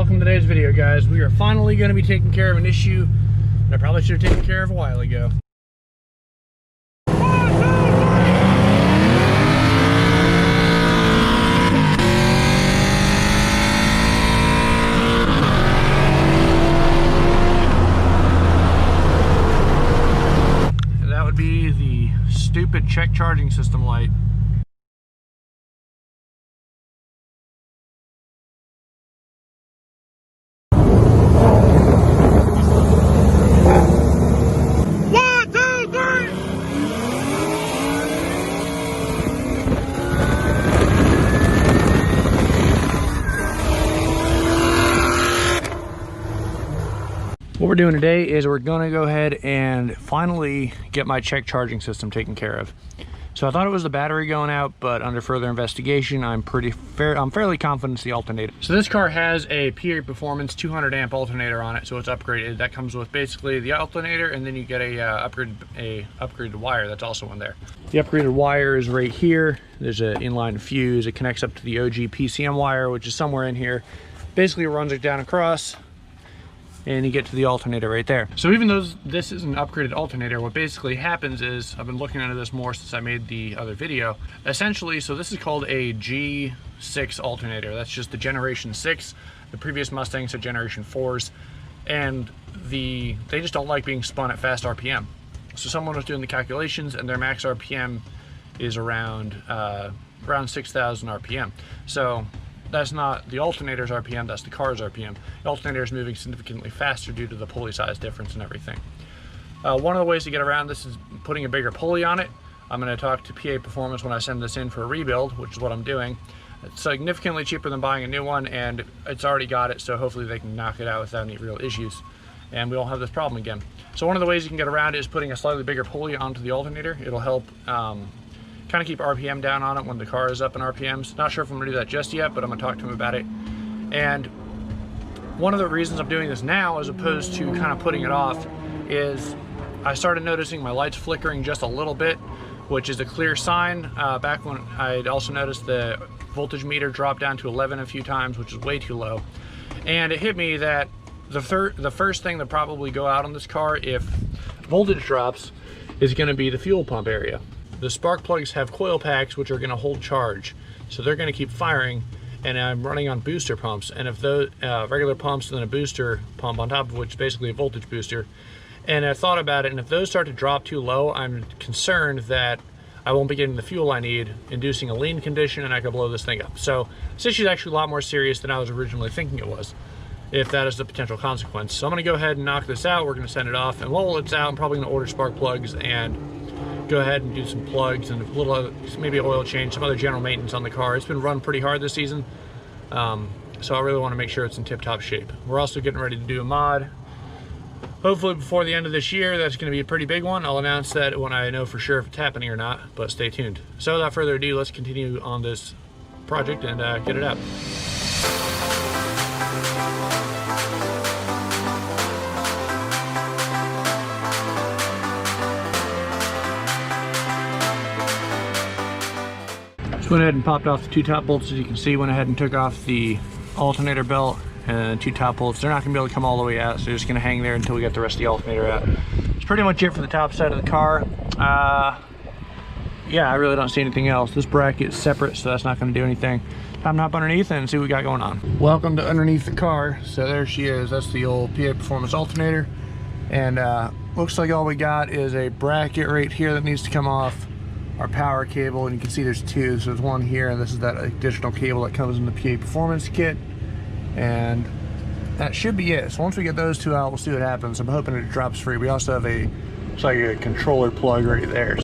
Welcome to today's video, guys. We are finally going to be taking care of an issue that I probably should have taken care of a while ago. And that would be the stupid check charging system light. What we're doing today is we're going to go ahead and finally get my check charging system taken care of. So I thought it was the battery going out, but under further investigation, I'm fairly confident it's the alternator. So this car has a PA Performance 200 amp alternator on it, so it's upgraded. That comes with basically the alternator, and then you get a upgraded wire that's also in there. The upgraded wire is right here. There's an inline fuse. It connects up to the OG PCM wire, which is somewhere in here. Basically, it runs it down across, and you get to the alternator right there. So even though this is an upgraded alternator, what basically happens is, I've been looking into this more since I made the other video. Essentially, so this is called a G6 alternator. That's just the generation 6. The previous Mustangs had generation 4s, and they just don't like being spun at fast RPM. So someone was doing the calculations, and their max RPM is around 6,000 RPM. So that's not the alternator's RPM, that's the car's RPM. The alternator is moving significantly faster due to the pulley size difference and everything. One of the ways to get around this is putting a bigger pulley on it. I'm going to talk to PA Performance when I send this in for a rebuild, which is what I'm doing. It's significantly cheaper than buying a new one, and it's already got it, so hopefully they can knock it out without any real issues, and we won't have this problem again. So one of the ways you can get around it is putting a slightly bigger pulley onto the alternator. It'll help kind of keep RPM down on it when the car is up in RPMs. Not sure if I'm gonna do that just yet, but I'm gonna talk to him about it. And one of the reasons I'm doing this now, as opposed to kind of putting it off, is I started noticing my lights flickering just a little bit, which is a clear sign. Back when I'd also noticed the voltage meter dropped down to 11 a few times, which is way too low. And it hit me that the first thing that probably go out on this car if voltage drops is gonna be the fuel pump area. The spark plugs have coil packs which are going to hold charge, so they're going to keep firing, and I'm running on booster pumps, and if those regular pumps and then a booster pump on top of which is basically a voltage booster, and I thought about it, and if those start to drop too low, I'm concerned that I won't be getting the fuel I need, inducing a lean condition, and I could blow this thing up. So this issue is actually a lot more serious than I was originally thinking it was, if that is the potential consequence. So I'm going to go ahead and knock this out. We're going to send it off, and while it's out, I'm probably going to order spark plugs and go ahead and do some plugs and a little maybe oil change, some other general maintenance on the car. It's been run pretty hard this season, so I really want to make sure it's in tip-top shape. We're also getting ready to do a mod, hopefully before the end of this year. That's going to be a pretty big one. I'll announce that when I know for sure if it's happening or not, but stay tuned. So without further ado, let's continue on this project and get it out. Went ahead and popped off the two top bolts. As you can see, went ahead and took off the alternator belt and two top bolts. They're not going to be able to come all the way out, so they're just going to hang there until we get the rest of the alternator out. It's pretty much it for the top side of the car. Yeah, I really don't see anything else. This bracket is separate, so that's not going to do anything. Time to hop underneath and see what we got going on. Welcome to underneath the car. So there she is. That's the old PA Performance alternator, and looks like all we got is a bracket right here that needs to come off, our power cable, and you can see there's two. So there's one here, and this is that additional cable that comes in the PA Performance kit, and that should be it. So once we get those two out, we'll see what happens. I'm hoping it drops free. We also have it's like a controller plug right there.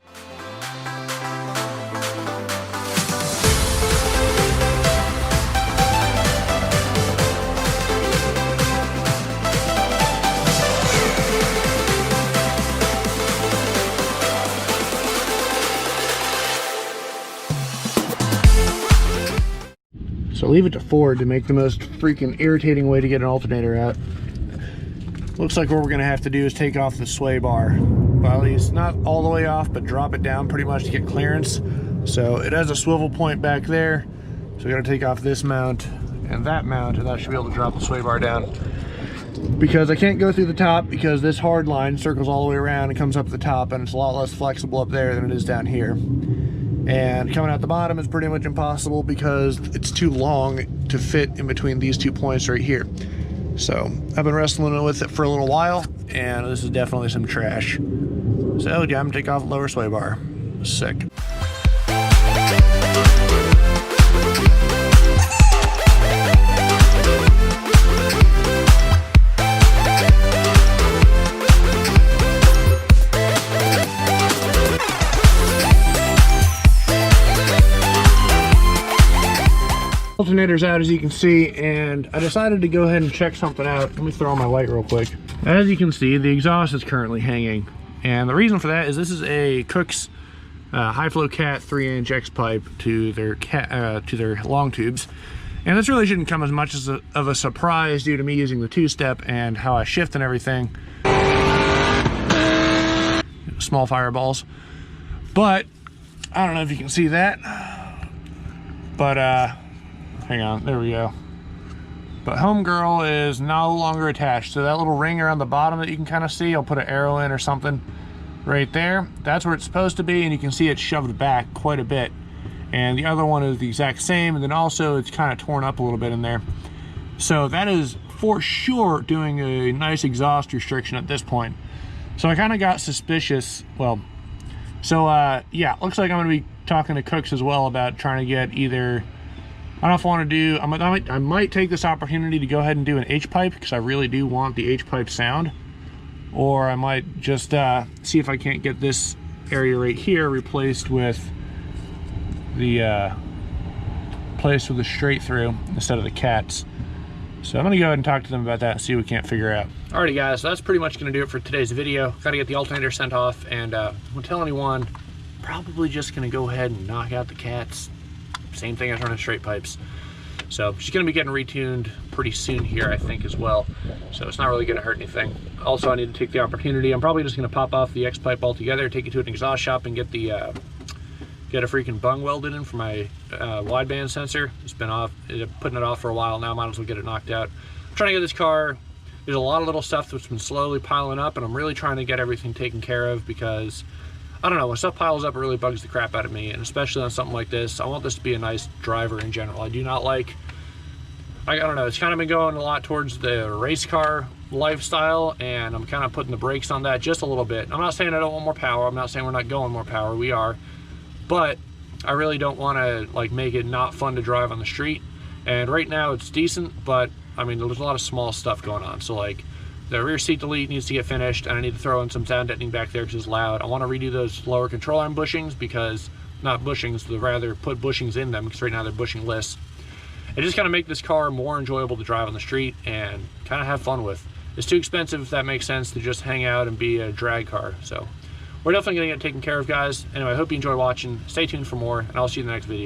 So leave it to Ford to make the most freaking irritating way to get an alternator out. Looks like what we're gonna have to do is take off the sway bar. Well, at least not all the way off, but drop it down pretty much to get clearance. So it has a swivel point back there. So we gotta take off this mount, and that mount, and that should be able to drop the sway bar down. Because I can't go through the top because this hard line circles all the way around and comes up at the top, and it's a lot less flexible up there than it is down here. And coming out the bottom is pretty much impossible because it's too long to fit in between these 2 points right here. So I've been wrestling with it for a little while, and this is definitely some trash. So yeah, I'm gonna take off the lower sway bar. Sick. Alternator's out, as you can see, and I decided to go ahead and check something out. Let me throw on my light real quick. As you can see, the exhaust is currently hanging, and the reason for that is this is a Kooks high flow cat 3-inch X pipe to their long tubes, and this really shouldn't come as much as of a surprise due to me using the 2-step and how I shift and everything. Small fireballs, but I don't know if you can see that, but hang on, there we go. But homegirl is no longer attached. So that little ring around the bottom that you can kind of see, I'll put an arrow in or something right there. That's where it's supposed to be, and you can see it's shoved back quite a bit. And the other one is the exact same, and then also it's kind of torn up a little bit in there. So that is for sure doing a nice exhaust restriction at this point. So I kind of got suspicious. Well, so yeah, looks like I'm going to be talking to Kooks as well about trying to get either, I don't know if I want to do, I might take this opportunity to go ahead and do an H-pipe because I really do want the H-pipe sound. Or I might just see if I can't get this area right here replaced with the straight through instead of the cats. So I'm gonna go ahead and talk to them about that and see what we can't figure out. Alrighty guys, so that's pretty much gonna do it for today's video. Gotta get the alternator sent off, and won't tell anyone, probably just gonna go ahead and knock out the cats. Same thing as running straight pipes. So she's gonna be getting retuned pretty soon here, I think, as well. So it's not really gonna hurt anything. Also, I need to take the opportunity. I'm probably just gonna pop off the X pipe altogether, take it to an exhaust shop, and get the get a freaking bung welded in for my wideband sensor. It's been putting it off for a while now. Might as well get it knocked out. I'm trying to get this car. There's a lot of little stuff that's been slowly piling up, and I'm really trying to get everything taken care of because I don't know, when stuff piles up, it really bugs the crap out of me, and especially on something like this. I want this to be a nice driver in general. I do not like, I don't know, it's kind of been going a lot towards the race car lifestyle, and I'm kind of putting the brakes on that just a little bit. I'm not saying I don't want more power. I'm not saying we're not going more power. We are. But I really don't want to like make it not fun to drive on the street. And right now it's decent, but I mean, there's a lot of small stuff going on. So like, the rear seat delete needs to get finished, and I need to throw in some sound deadening back there because it's loud. I want to redo those lower control arm bushings, because, not bushings, but rather put bushings in them, because right now they're bushingless. And just kind of make this car more enjoyable to drive on the street and kind of have fun with. It's too expensive, if that makes sense, to just hang out and be a drag car. So we're definitely going to get it taken care of, guys. Anyway, I hope you enjoy watching. Stay tuned for more, and I'll see you in the next video.